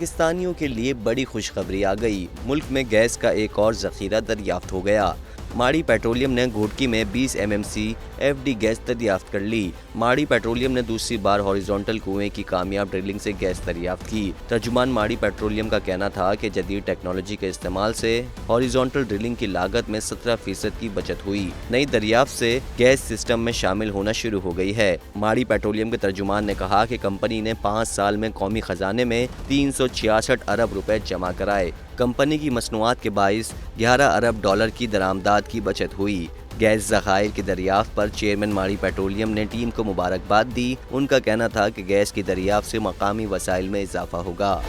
पाकिस्तानियों के लिए बड़ी खुशखबरी आ गई। मुल्क में गैस का एक और जखीरा दरियाफ्त हो गया। माड़ी पेट्रोलियम ने घोटकी में 20 MMC FD गैस दरियाफ्त कर ली। माड़ी पेट्रोलियम ने दूसरी बार हॉरिजॉन्टल कुएं की कामयाब ड्रिलिंग से गैस दरियाफ्त की। तर्जुमान माड़ी पेट्रोलियम का कहना था कि जदीद टेक्नोलॉजी के इस्तेमाल से हॉरिजॉन्टल ड्रिलिंग की लागत में 17% की बचत हुई। नई दरियाफ्त से गैस सिस्टम में शामिल होना शुरू हो गई है। माड़ी पेट्रोलियम के तर्जुमान ने कहा कि कंपनी ने 5 साल में कौमी खजाने में 366 अरब रुपए जमा कराए। कंपनी की मसनूआत के बाइस 11 अरब डॉलर की दरामदाद की बचत हुई। गैस ज़खायर की दरियाफ्त पर चेयरमैन माड़ी पेट्रोलियम ने टीम को मुबारकबाद दी। उनका कहना था कि गैस की दरियाफ्त से मकामी वसाइल में इजाफा होगा।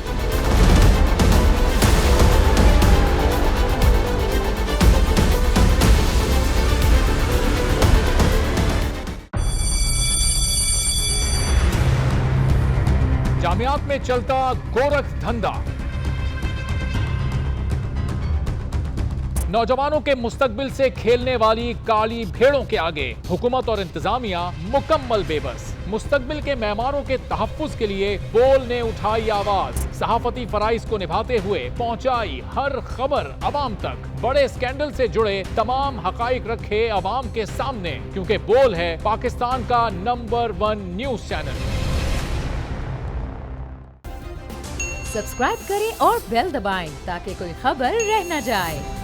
जामियात में चलता गोरख धंधा नौजवानों के मुस्तकबिल से खेलने वाली काली भेड़ों के आगे हुकूमत और इंतजामिया मुकम्मल बेबस। मुस्तकबिल के मेहमानों के तहफ्फुज के लिए बोल ने उठाई आवाज। सहाफती फराइज को निभाते हुए पहुंचाई हर खबर अवाम तक। बड़े स्कैंडल से जुड़े तमाम हकाइक रखे अवाम के सामने, क्योंकि बोल है पाकिस्तान का नंबर 1 न्यूज चैनल। सब्सक्राइब करें और बेल दबाएं ताकि कोई खबर रह न जाए।